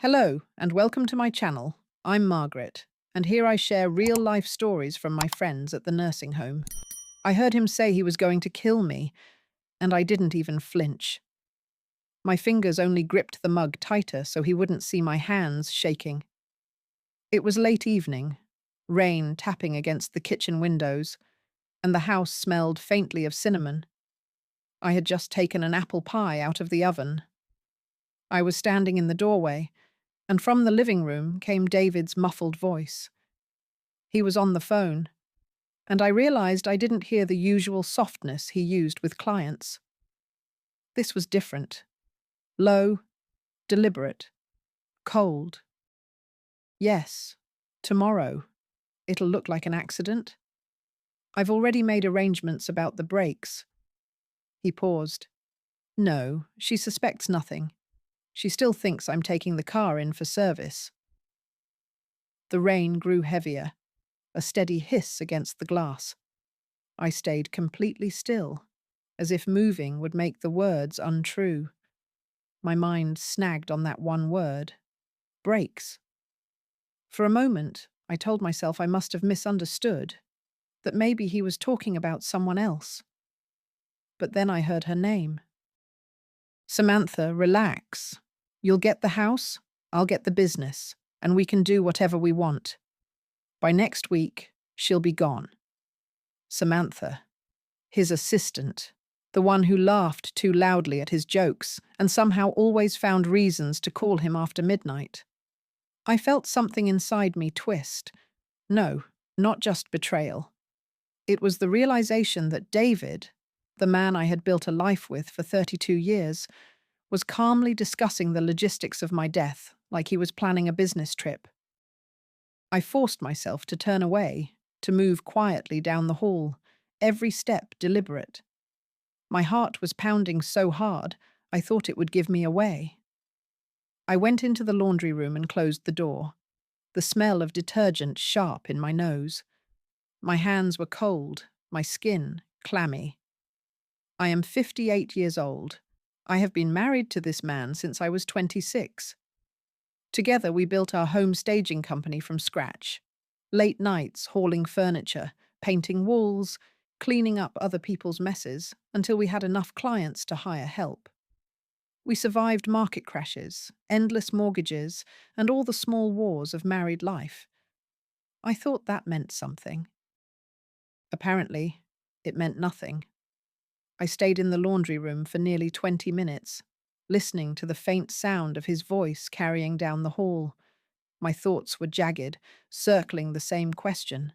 Hello, and welcome to my channel. I'm Margaret, and here I share real-life stories from my friends at the nursing home. I heard him say he was going to kill me, and I didn't even flinch. My fingers only gripped the mug tighter so he wouldn't see my hands shaking. It was late evening, rain tapping against the kitchen windows, and the house smelled faintly of cinnamon. I had just taken an apple pie out of the oven. I was standing in the doorway, and from the living room came David's muffled voice. He was on the phone, and I realized I didn't hear the usual softness he used with clients. This was different. Low, deliberate, cold. Yes, tomorrow. It'll look like an accident. I've already made arrangements about the brakes. He paused. No, she suspects nothing. She still thinks I'm taking the car in for service. The rain grew heavier, a steady hiss against the glass. I stayed completely still, as if moving would make the words untrue. My mind snagged on that one word. Brakes. For a moment, I told myself I must have misunderstood, that maybe he was talking about someone else. But then I heard her name. Samantha, relax. You'll get the house, I'll get the business, and we can do whatever we want. By next week, she'll be gone. Samantha, his assistant, the one who laughed too loudly at his jokes and somehow always found reasons to call him after midnight. I felt something inside me twist. No, not just betrayal. It was the realization that David, the man I had built a life with for 32 years, was calmly discussing the logistics of my death like he was planning a business trip. I forced myself to turn away, to move quietly down the hall, every step deliberate. My heart was pounding so hard, I thought it would give me away. I went into the laundry room and closed the door, the smell of detergent sharp in my nose. My hands were cold, my skin clammy. I am 58 years old. I have been married to this man since I was 26. Together we built our home staging company from scratch. Late nights hauling furniture, painting walls, cleaning up other people's messes until we had enough clients to hire help. We survived market crashes, endless mortgages, and all the small wars of married life. I thought that meant something. Apparently, it meant nothing. I stayed in the laundry room for nearly 20 minutes, listening to the faint sound of his voice carrying down the hall. My thoughts were jagged, circling the same question.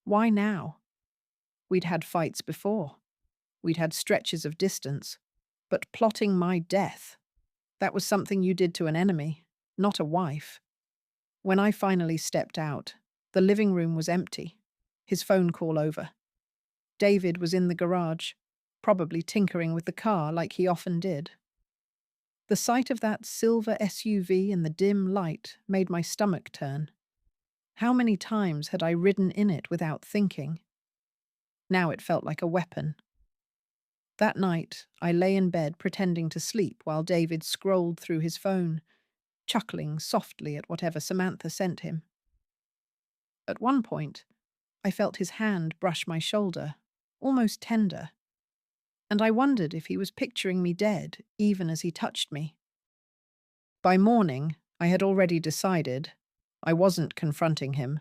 Why now? We'd had fights before. We'd had stretches of distance. But plotting my death, that was something you did to an enemy, not a wife. When I finally stepped out, the living room was empty, his phone call over. David was in the garage, probably tinkering with the car like he often did. The sight of that silver SUV in the dim light made my stomach turn. How many times had I ridden in it without thinking? Now it felt like a weapon. That night, I lay in bed pretending to sleep while David scrolled through his phone, chuckling softly at whatever Samantha sent him. At one point, I felt his hand brush my shoulder, almost tender, and I wondered if he was picturing me dead even as he touched me. By morning, I had already decided I wasn't confronting him.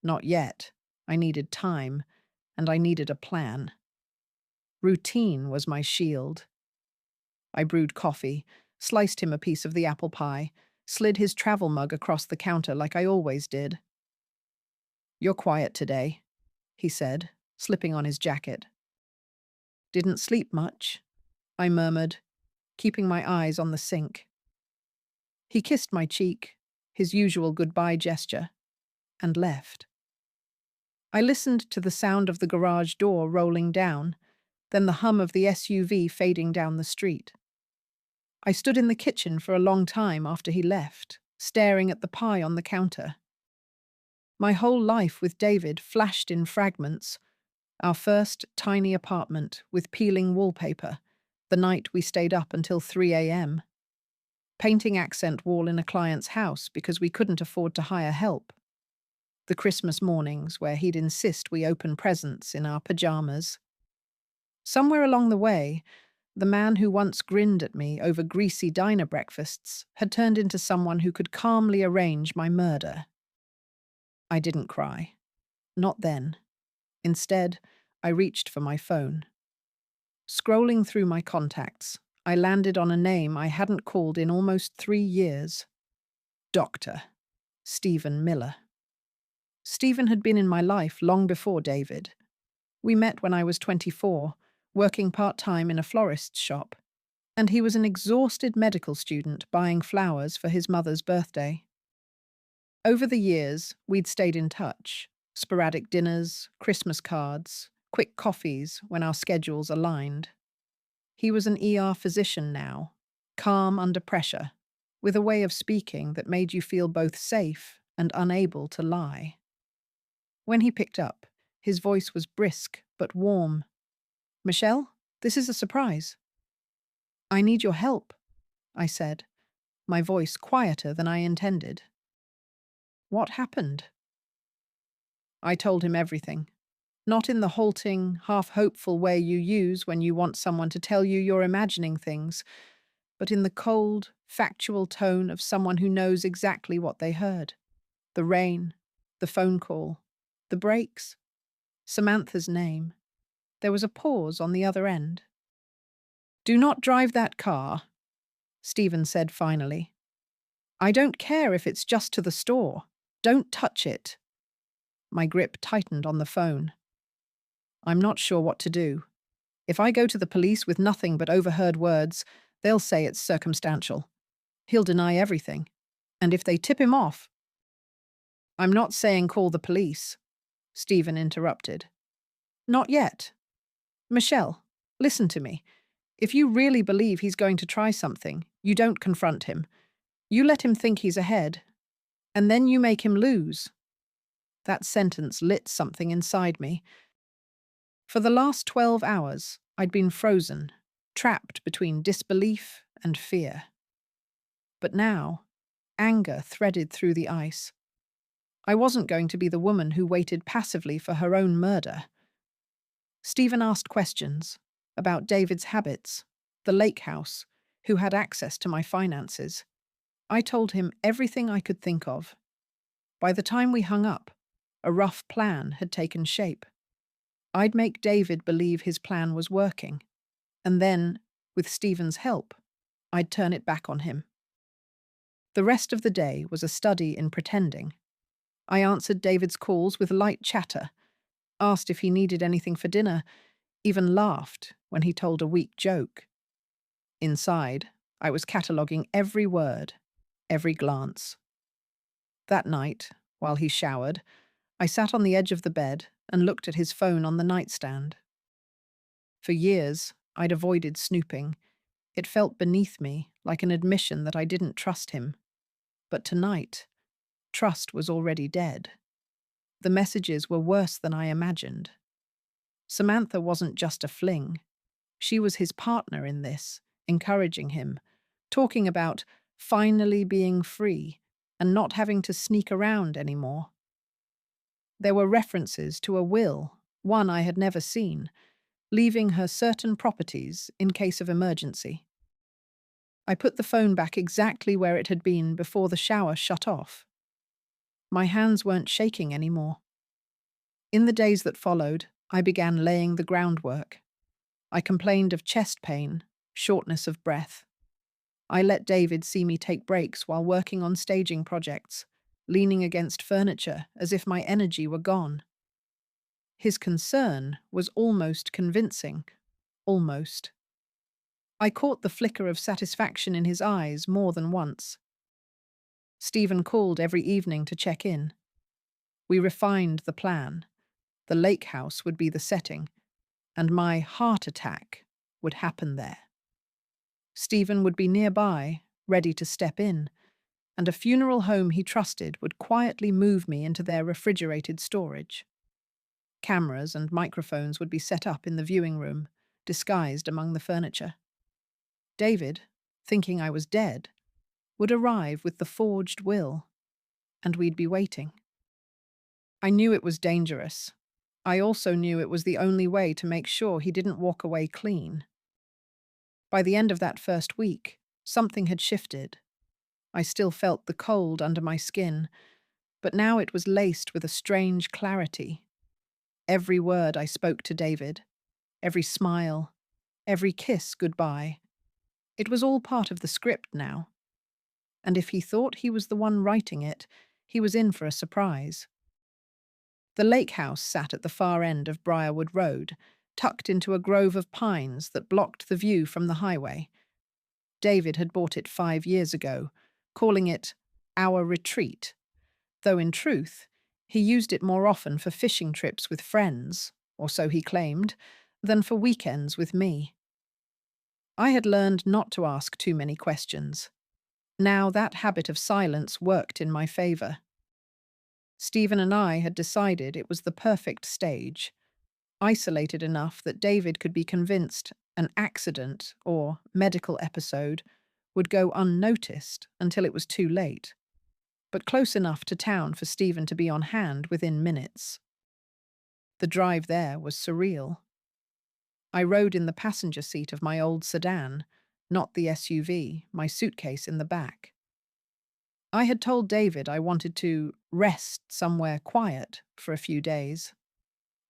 Not yet. I needed time, and I needed a plan. Routine was my shield. I brewed coffee, sliced him a piece of the apple pie, slid his travel mug across the counter like I always did. "You're quiet today," he said, slipping on his jacket. "Didn't sleep much," I murmured, keeping my eyes on the sink. He kissed my cheek, his usual goodbye gesture, and left. I listened to the sound of the garage door rolling down, then the hum of the SUV fading down the street. I stood in the kitchen for a long time after he left, staring at the pie on the counter. My whole life with David flashed in fragments. Our first tiny apartment with peeling wallpaper, the night we stayed up until 3 a.m. painting accent wall in a client's house because we couldn't afford to hire help, the Christmas mornings where he'd insist we open presents in our pajamas. Somewhere along the way, the man who once grinned at me over greasy diner breakfasts had turned into someone who could calmly arrange my murder. I didn't cry. Not then. Instead, I reached for my phone. Scrolling through my contacts, I landed on a name I hadn't called in almost 3 years. Dr. Stephen Miller. Stephen had been in my life long before David. We met when I was 24, working part-time in a florist's shop, and he was an exhausted medical student buying flowers for his mother's birthday. Over the years, we'd stayed in touch. Sporadic dinners, Christmas cards, quick coffees when our schedules aligned. He was an ER physician now, calm under pressure, with a way of speaking that made you feel both safe and unable to lie. When he picked up, his voice was brisk but warm. "Michelle, this is a surprise." "I need your help," I said, my voice quieter than I intended. "What happened?" I told him everything. Not in the halting, half-hopeful way you use when you want someone to tell you you're imagining things, but in the cold, factual tone of someone who knows exactly what they heard. The rain, the phone call, the brakes, Samantha's name. There was a pause on the other end. "Do not drive that car," Stephen said finally. "I don't care if it's just to the store. Don't touch it." My grip tightened on the phone. I'm not sure what to do. If I go to the police with nothing but overheard words, they'll say it's circumstantial. He'll deny everything. And if they tip him off— "I'm not saying call the police," Stephen interrupted. "Not yet. Michelle, listen to me. If you really believe he's going to try something, you don't confront him. You let him think he's ahead, and then you make him lose." That sentence lit something inside me. For the last 12 hours, I'd been frozen, trapped between disbelief and fear. But now, anger threaded through the ice. I wasn't going to be the woman who waited passively for her own murder. Stephen asked questions about David's habits, the lake house, who had access to my finances. I told him everything I could think of. By the time we hung up, a rough plan had taken shape. I'd make David believe his plan was working, and then, with Stephen's help, I'd turn it back on him. The rest of the day was a study in pretending. I answered David's calls with light chatter, asked if he needed anything for dinner, even laughed when he told a weak joke. Inside, I was cataloguing every word, every glance. That night, while he showered, I sat on the edge of the bed and looked at his phone on the nightstand. For years, I'd avoided snooping. It felt beneath me, like an admission that I didn't trust him. But tonight, trust was already dead. The messages were worse than I imagined. Samantha wasn't just a fling. She was his partner in this, encouraging him, talking about finally being free and not having to sneak around anymore. There were references to a will, one I had never seen, leaving her certain properties in case of emergency. I put the phone back exactly where it had been before the shower shut off. My hands weren't shaking anymore. In the days that followed, I began laying the groundwork. I complained of chest pain, shortness of breath. I let David see me take breaks while working on staging projects, leaning against furniture as if my energy were gone. His concern was almost convincing. Almost. I caught the flicker of satisfaction in his eyes more than once. Stephen called every evening to check in. We refined the plan. The lake house would be the setting, and my heart attack would happen there. Stephen would be nearby, ready to step in, and a funeral home he trusted would quietly move me into their refrigerated storage. Cameras and microphones would be set up in the viewing room, disguised among the furniture. David, thinking I was dead, would arrive with the forged will, and we'd be waiting. I knew it was dangerous. I also knew it was the only way to make sure he didn't walk away clean. By the end of that first week, something had shifted. I still felt the cold under my skin, but now it was laced with a strange clarity. Every word I spoke to David, every smile, every kiss goodbye, it was all part of the script now. And if he thought he was the one writing it, he was in for a surprise. The lake house sat at the far end of Briarwood Road, tucked into a grove of pines that blocked the view from the highway. David had bought it 5 years ago, calling it our retreat, though in truth, he used it more often for fishing trips with friends, or so he claimed, than for weekends with me. I had learned not to ask too many questions. Now that habit of silence worked in my favor. Stephen and I had decided it was the perfect stage, isolated enough that David could be convinced an accident or medical episode would go unnoticed until it was too late, but close enough to town for Stephen to be on hand within minutes. The drive there was surreal. I rode in the passenger seat of my old sedan, not the SUV, my suitcase in the back. I had told David I wanted to rest somewhere quiet for a few days.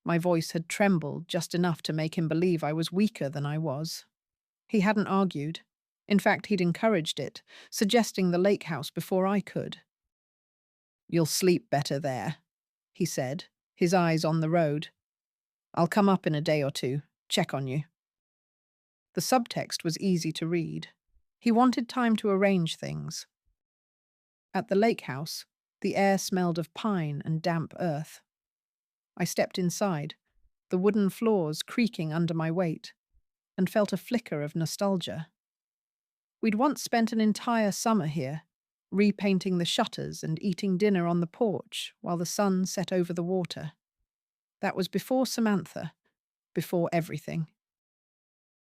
My voice had trembled just enough to make him believe I was weaker than I was. He hadn't argued. In fact, he'd encouraged it, suggesting the lake house before I could. "You'll sleep better there," he said, his eyes on the road. "I'll come up in a day or two, check on you." The subtext was easy to read. He wanted time to arrange things. At the lake house, the air smelled of pine and damp earth. I stepped inside, the wooden floors creaking under my weight, and felt a flicker of nostalgia. We'd once spent an entire summer here, repainting the shutters and eating dinner on the porch while the sun set over the water. That was before Samantha, before everything.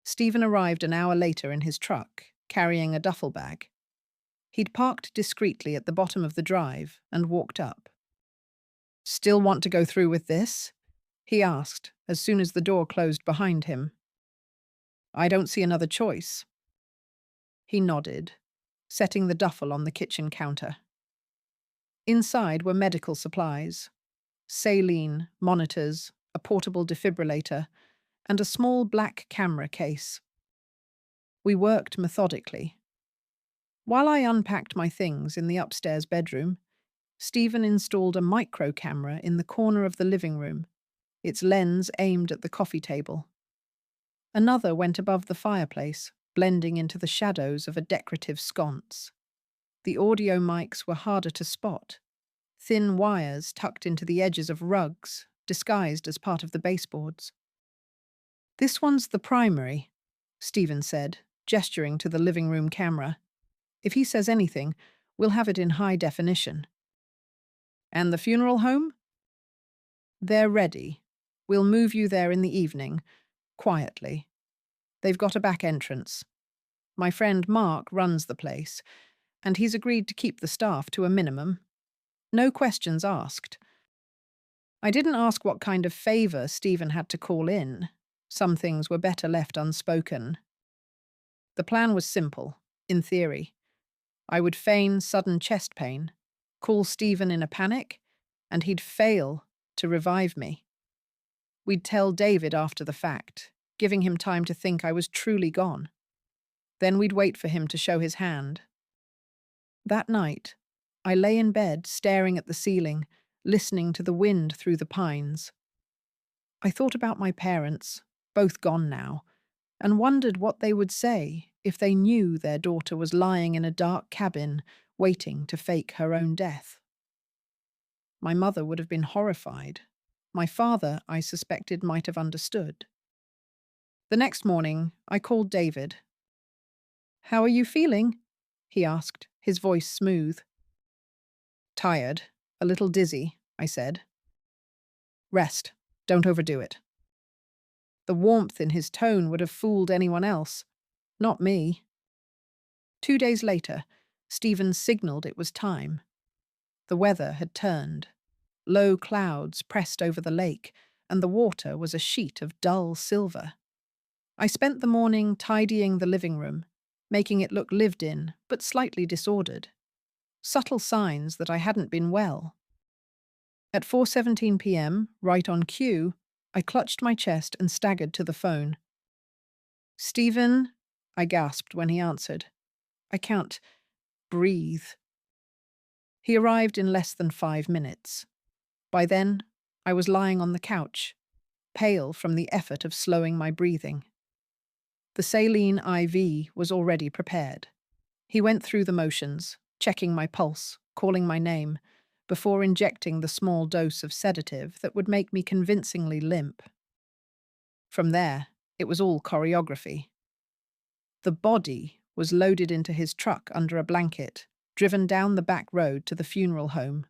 Stephen arrived an hour later in his truck, carrying a duffel bag. He'd parked discreetly at the bottom of the drive and walked up. "Still want to go through with this?" he asked as soon as the door closed behind him. "I don't see another choice." He nodded, setting the duffel on the kitchen counter. Inside were medical supplies, saline, monitors, a portable defibrillator, and a small black camera case. We worked methodically. While I unpacked my things in the upstairs bedroom, Stephen installed a micro camera in the corner of the living room, its lens aimed at the coffee table. Another went above the fireplace, blending into the shadows of a decorative sconce. The audio mics were harder to spot, thin wires tucked into the edges of rugs, disguised as part of the baseboards. "This one's the primary," Stephen said, gesturing to the living room camera. "If he says anything, we'll have it in high definition." "And the funeral home?" "They're ready. We'll move you there in the evening, quietly. They've got a back entrance. My friend Mark runs the place, and he's agreed to keep the staff to a minimum. No questions asked." I didn't ask what kind of favor Stephen had to call in. Some things were better left unspoken. The plan was simple, in theory. I would feign sudden chest pain, call Stephen in a panic, and he'd fail to revive me. We'd tell David after the fact, giving him time to think I was truly gone. Then we'd wait for him to show his hand. That night, I lay in bed staring at the ceiling, listening to the wind through the pines. I thought about my parents, both gone now, and wondered what they would say if they knew their daughter was lying in a dark cabin, waiting to fake her own death. My mother would have been horrified. My father, I suspected, might have understood. The next morning, I called David. "How are you feeling?" he asked, his voice smooth. "Tired, a little dizzy," I said. "Rest. Don't overdo it." The warmth in his tone would have fooled anyone else. Not me. 2 days later, Stephen signaled it was time. The weather had turned. Low clouds pressed over the lake, and the water was a sheet of dull silver. I spent the morning tidying the living room, making it look lived in, but slightly disordered. Subtle signs that I hadn't been well. At 4:17 p.m., right on cue, I clutched my chest and staggered to the phone. "Stephen," I gasped when he answered. "I can't breathe." He arrived in less than 5 minutes. By then, I was lying on the couch, pale from the effort of slowing my breathing. The saline IV was already prepared. He went through the motions, checking my pulse, calling my name, before injecting the small dose of sedative that would make me convincingly limp. From there, it was all choreography. The body was loaded into his truck under a blanket, driven down the back road to the funeral home.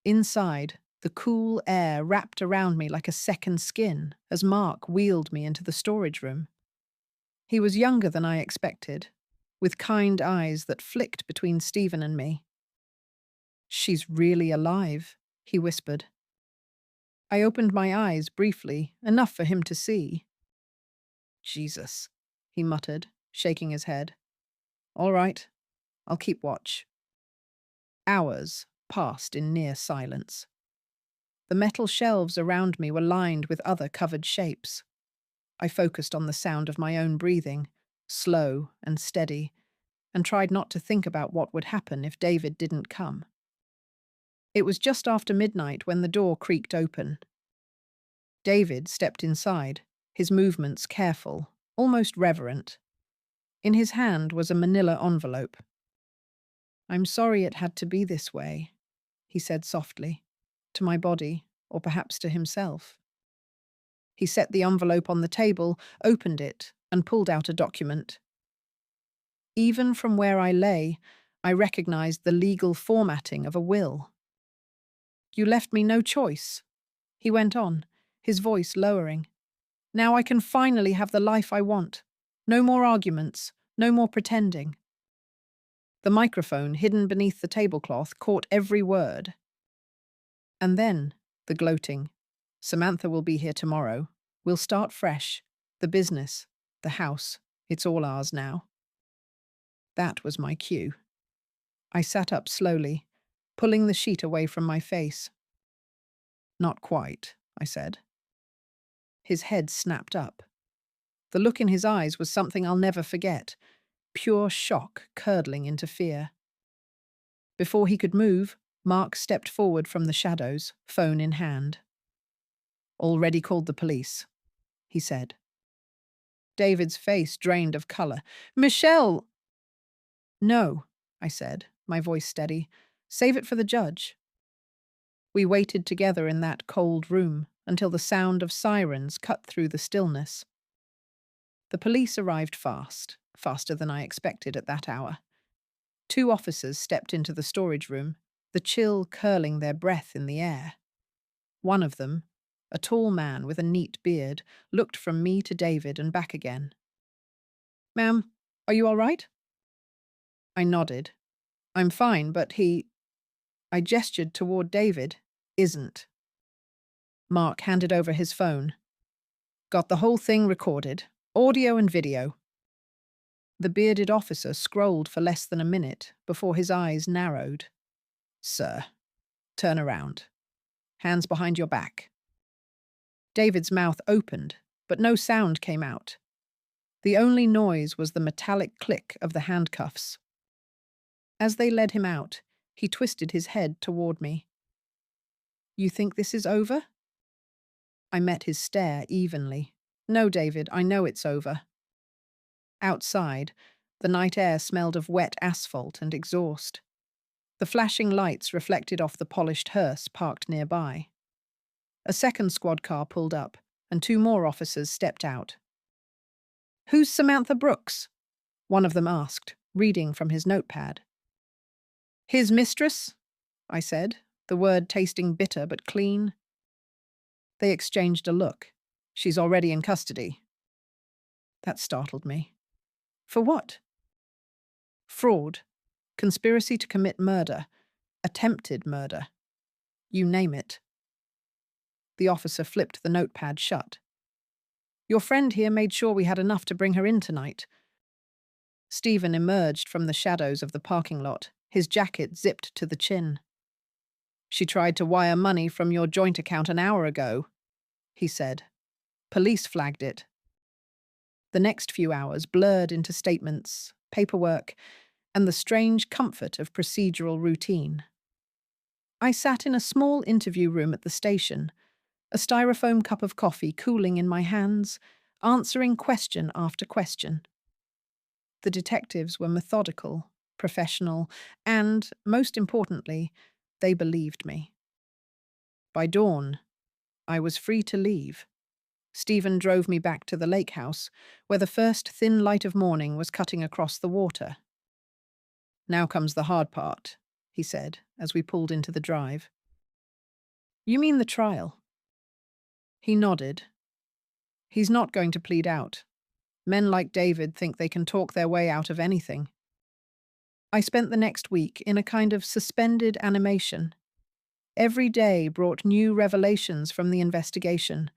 Inside, the cool air wrapped around me like a second skin as Mark wheeled me into the storage room. He was younger than I expected, with kind eyes that flicked between Stephen and me. "She's really alive," he whispered. I opened my eyes briefly, enough for him to see. "Jesus," he muttered, shaking his head. "All right, I'll keep watch." Hours passed in near silence. The metal shelves around me were lined with other covered shapes. I focused on the sound of my own breathing, slow and steady, and tried not to think about what would happen if David didn't come. It was just after midnight when the door creaked open. David stepped inside, his movements careful, almost reverent. In his hand was a manila envelope. "I'm sorry it had to be this way," he said softly, to my body, or perhaps to himself. He set the envelope on the table, opened it, and pulled out a document. Even from where I lay, I recognized the legal formatting of a will. "You left me no choice," he went on, his voice lowering. "Now I can finally have the life I want. No more arguments, no more pretending." The microphone, hidden beneath the tablecloth, caught every word. And then, the gloating. "Samantha will be here tomorrow. We'll start fresh. The business, the house, it's all ours now." That was my cue. I sat up slowly, pulling the sheet away from my face. "Not quite," I said. His head snapped up. The look in his eyes was something I'll never forget, pure shock curdling into fear. Before he could move, Mark stepped forward from the shadows, phone in hand. "Already called the police," he said. David's face drained of color. "Michelle!" "No," I said, my voice steady. "Save it for the judge." We waited together in that cold room until the sound of sirens cut through the stillness. The police arrived fast, faster than I expected at that hour. 2 officers stepped into the storage room, the chill curling their breath in the air. One of them, a tall man with a neat beard, looked from me to David and back again. "Ma'am, are you all right?" I nodded. "I'm fine, but he—" I gestured toward David. "Isn't." Mark handed over his phone. "Got the whole thing recorded, audio and video." The bearded officer scrolled for less than a minute before his eyes narrowed. "Sir, turn around. Hands behind your back." David's mouth opened, but no sound came out. The only noise was the metallic click of the handcuffs. As they led him out, he twisted his head toward me. "You think this is over?" I met his stare evenly. "No, David, I know it's over." Outside, the night air smelled of wet asphalt and exhaust. The flashing lights reflected off the polished hearse parked nearby. A second squad car pulled up, and 2 more officers stepped out. "Who's Samantha Brooks?" one of them asked, reading from his notepad. "His mistress," I said, the word tasting bitter but clean. They exchanged a look. "She's already in custody." That startled me. "For what?" "Fraud. conspiracy to commit murder, attempted murder. You name it. The officer flipped the notepad shut. Your friend here made sure we had enough to bring her in tonight. Stephen emerged from the shadows of the parking lot, his jacket zipped to the chin. She tried to wire money from your joint account an hour ago, he said. Police flagged it. The next few hours blurred into statements, paperwork, and the strange comfort of procedural routine. I sat in a small interview room at the station, a styrofoam cup of coffee cooling in my hands, answering question after question. The detectives were methodical, professional, and, most importantly, they believed me. By dawn, I was free to leave. Stephen drove me back to the lake house, where the first thin light of morning was cutting across the water. Now comes the hard part, he said, as we pulled into the drive. You mean the trial? He nodded. He's not going to plead out. Men like David think they can talk their way out of anything. I spent the next week in a kind of suspended animation. Every day brought new revelations from the investigation.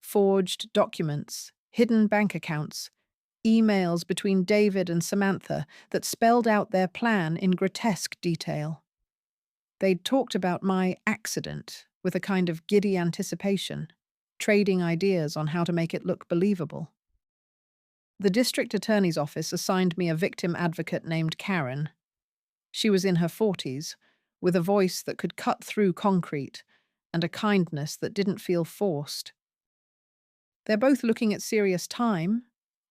Forged documents, hidden bank accounts, emails between David and Samantha that spelled out their plan in grotesque detail. They'd talked about my accident with a kind of giddy anticipation, trading ideas on how to make it look believable. The district attorney's office assigned me a victim advocate named Karen. She was in her 40s, with a voice that could cut through concrete and a kindness that didn't feel forced. They're both looking at serious time,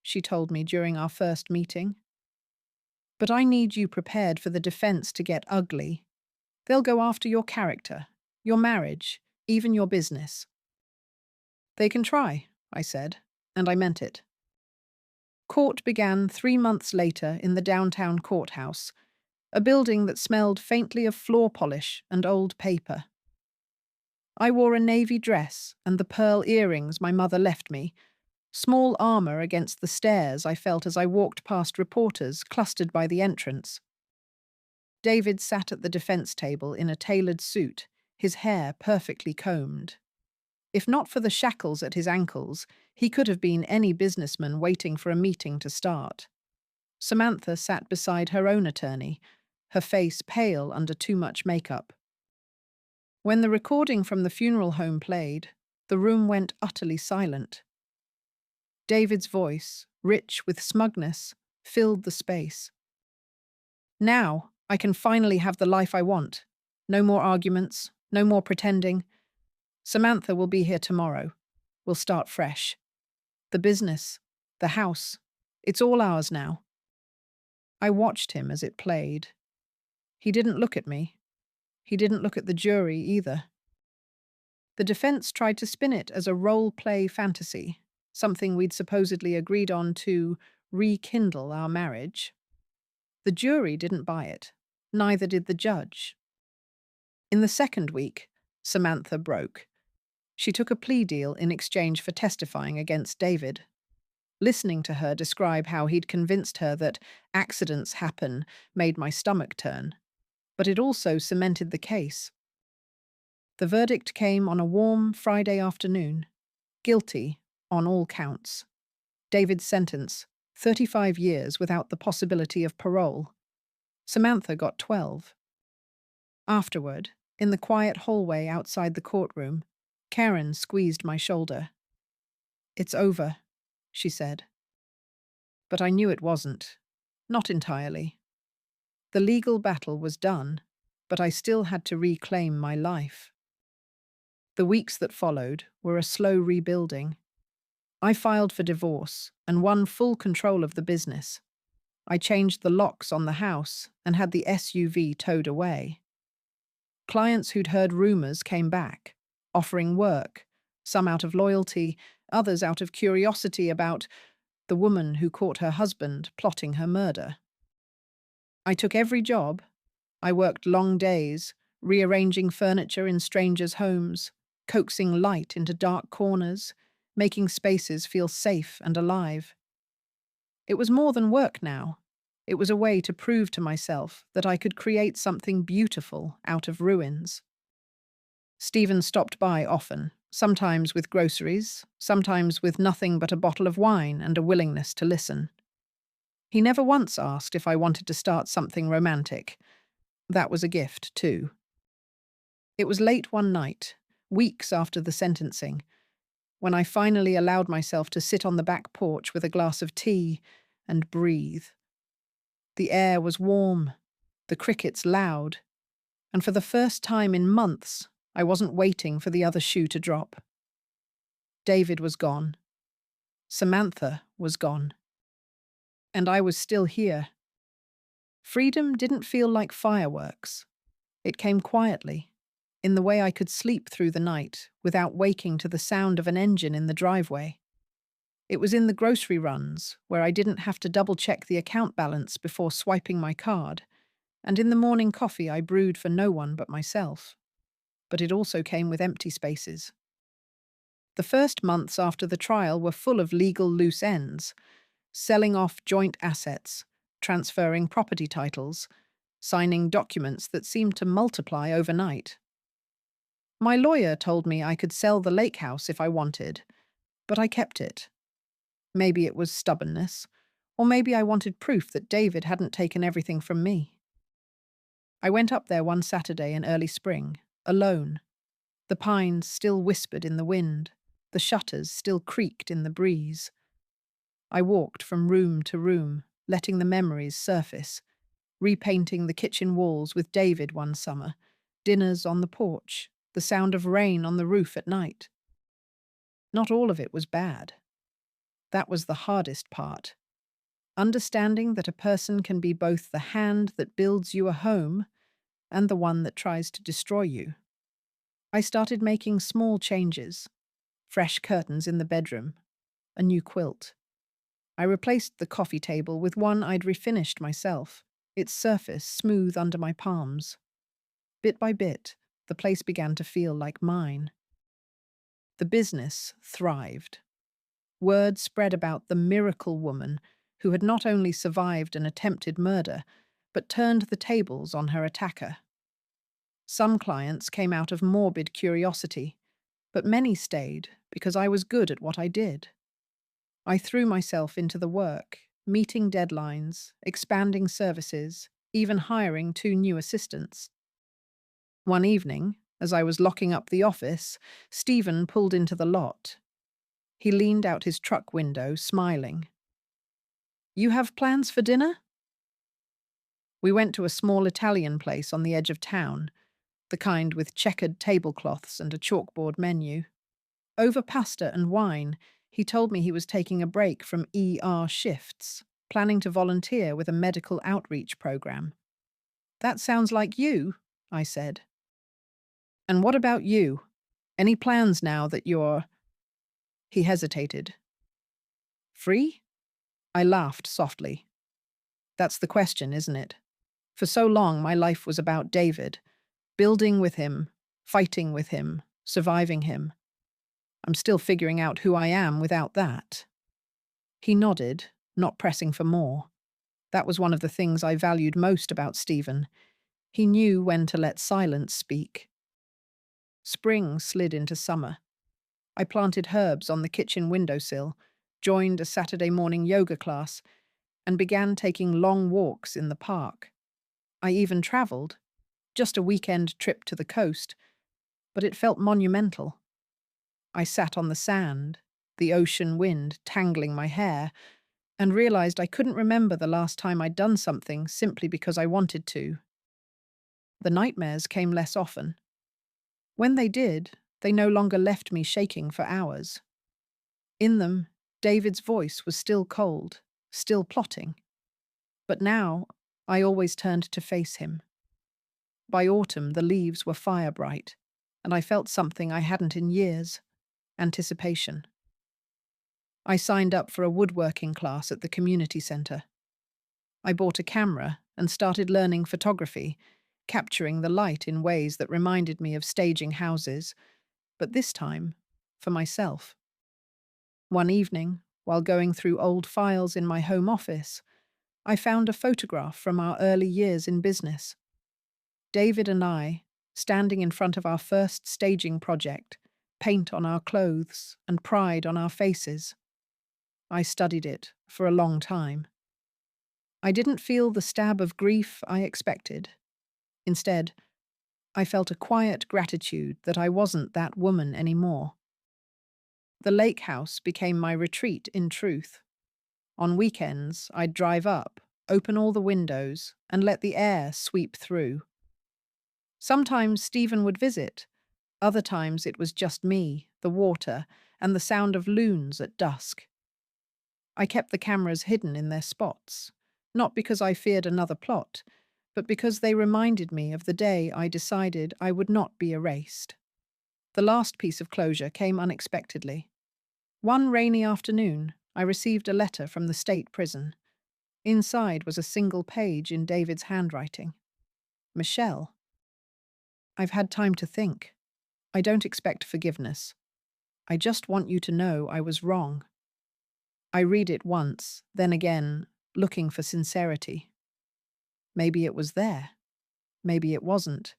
she told me during our first meeting. But I need you prepared for the defense to get ugly. They'll go after your character, your marriage, even your business. They can try, I said, and I meant it. Court began 3 months later in the downtown courthouse, a building that smelled faintly of floor polish and old paper. I wore a navy dress and the pearl earrings my mother left me, small armor against the stares I felt as I walked past reporters clustered by the entrance. David sat at the defense table in a tailored suit, his hair perfectly combed. If not for the shackles at his ankles, he could have been any businessman waiting for a meeting to start. Samantha sat beside her own attorney, her face pale under too much makeup. When the recording from the funeral home played, the room went utterly silent. David's voice, rich with smugness, filled the space. Now, I can finally have the life I want. No more arguments, no more pretending. Samantha will be here tomorrow. We'll start fresh. The business, the house, it's all ours now. I watched him as it played. He didn't look at me. He didn't look at the jury either. The defense tried to spin it as a role-play fantasy, something we'd supposedly agreed on to rekindle our marriage. The jury didn't buy it. Neither did the judge. In the second week, Samantha broke. She took a plea deal in exchange for testifying against David. Listening to her describe how he'd convinced her that accidents happen made my stomach turn, but it also cemented the case. The verdict came on a warm Friday afternoon. Guilty on all counts. David's sentence, 35 years without the possibility of parole. Samantha got 12. Afterward, in the quiet hallway outside the courtroom, Karen squeezed my shoulder. It's over, she said. But I knew it wasn't. Not entirely. The legal battle was done, but I still had to reclaim my life. The weeks that followed were a slow rebuilding. I filed for divorce and won full control of the business. I changed the locks on the house and had the SUV towed away. Clients who'd heard rumors came back, offering work, some out of loyalty, others out of curiosity about the woman who caught her husband plotting her murder. I took every job. I worked long days, rearranging furniture in strangers' homes, coaxing light into dark corners, making spaces feel safe and alive. It was more than work now. It was a way to prove to myself that I could create something beautiful out of ruins. Stephen stopped by often, sometimes with groceries, sometimes with nothing but a bottle of wine and a willingness to listen. He never once asked if I wanted to start something romantic. That was a gift, too. It was late one night, weeks after the sentencing, when I finally allowed myself to sit on the back porch with a glass of tea and breathe. The air was warm, the crickets loud, and for the first time in months, I wasn't waiting for the other shoe to drop. David was gone. Samantha was gone. And I was still here. Freedom didn't feel like fireworks. It came quietly, in the way I could sleep through the night without waking to the sound of an engine in the driveway. It was in the grocery runs, where I didn't have to double-check the account balance before swiping my card, and in the morning coffee I brewed for no one but myself. But it also came with empty spaces. The first months after the trial were full of legal loose ends, selling off joint assets, transferring property titles, signing documents that seemed to multiply overnight. My lawyer told me I could sell the lake house if I wanted, but I kept it. Maybe it was stubbornness, or maybe I wanted proof that David hadn't taken everything from me. I went up there one Saturday in early spring, alone. The pines still whispered in the wind, the shutters still creaked in the breeze. I walked from room to room, letting the memories surface, repainting the kitchen walls with David one summer, dinners on the porch, the sound of rain on the roof at night. Not all of it was bad. That was the hardest part. Understanding that a person can be both the hand that builds you a home and the one that tries to destroy you. I started making small changes. Fresh curtains in the bedroom, a new quilt. I replaced the coffee table with one I'd refinished myself, its surface smooth under my palms. Bit by bit, the place began to feel like mine. The business thrived. Word spread about the miracle woman who had not only survived an attempted murder, but turned the tables on her attacker. Some clients came out of morbid curiosity, but many stayed because I was good at what I did. I threw myself into the work, meeting deadlines, expanding services, even hiring 2 new assistants. One evening, as I was locking up the office, Stephen pulled into the lot. He leaned out his truck window, smiling. "You have plans for dinner?" We went to a small Italian place on the edge of town, the kind with checkered tablecloths and a chalkboard menu. Over pasta and wine, he told me he was taking a break from ER shifts, planning to volunteer with a medical outreach program. "That sounds like you," I said. "And what about you? Any plans now that you're—" He hesitated. "Free?" I laughed softly. "That's the question, isn't it? For so long, my life was about David, building with him, fighting with him, surviving him. I'm still figuring out who I am without that." He nodded, not pressing for more. That was one of the things I valued most about Stephen. He knew when to let silence speak. Spring slid into summer. I planted herbs on the kitchen windowsill, joined a Saturday morning yoga class, and began taking long walks in the park. I even travelled, just a weekend trip to the coast, but it felt monumental. I sat on the sand, the ocean wind tangling my hair, and realized I couldn't remember the last time I'd done something simply because I wanted to. The nightmares came less often. When they did, they no longer left me shaking for hours. In them, David's voice was still cold, still plotting. But now, I always turned to face him. By autumn, the leaves were fire-bright, and I felt something I hadn't in years: anticipation. I signed up for a woodworking class at the community centre. I bought a camera and started learning photography, capturing the light in ways that reminded me of staging houses, but this time, for myself. One evening, while going through old files in my home office, I found a photograph from our early years in business. David and I, standing in front of our first staging project, paint on our clothes and pride on our faces. I studied it for a long time. I didn't feel the stab of grief I expected. Instead, I felt a quiet gratitude that I wasn't that woman anymore. The lake house became my retreat in truth. On weekends, I'd drive up, open all the windows, and let the air sweep through. Sometimes Stephen would visit. Other times it was just me, the water, and the sound of loons at dusk. I kept the cameras hidden in their spots, not because I feared another plot, but because they reminded me of the day I decided I would not be erased. The last piece of closure came unexpectedly. One rainy afternoon, I received a letter from the state prison. Inside was a single page in David's handwriting. Michelle, I've had time to think. I don't expect forgiveness. I just want you to know I was wrong. I read it once, then again, looking for sincerity. Maybe it was there. Maybe it wasn't.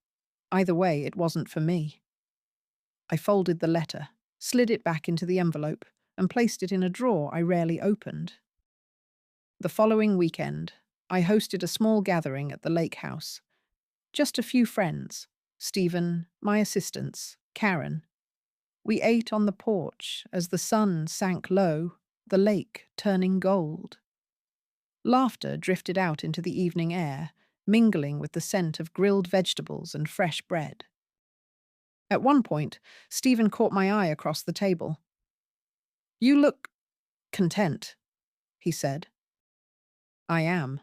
Either way, it wasn't for me. I folded the letter, slid it back into the envelope, and placed it in a drawer I rarely opened. The following weekend, I hosted a small gathering at the lake house. Just a few friends, Stephen, my assistants, Karen. We ate on the porch as the sun sank low, the lake turning gold. Laughter drifted out into the evening air, mingling with the scent of grilled vegetables and fresh bread. At one point, Stephen caught my eye across the table. "You look content," he said. "I am,"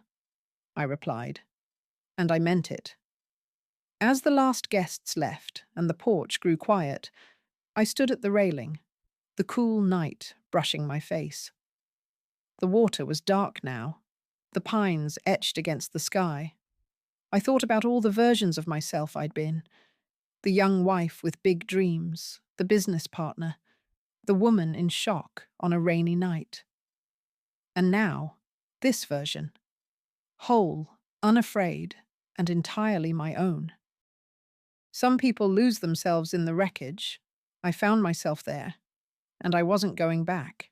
I replied, and I meant it. As the last guests left and the porch grew quiet, I stood at the railing, the cool night brushing my face. The water was dark now, the pines etched against the sky. I thought about all the versions of myself I'd been: the young wife with big dreams, the business partner, the woman in shock on a rainy night. And now, this version, whole, unafraid, and entirely my own. Some people lose themselves in the wreckage. I found myself there, and I wasn't going back.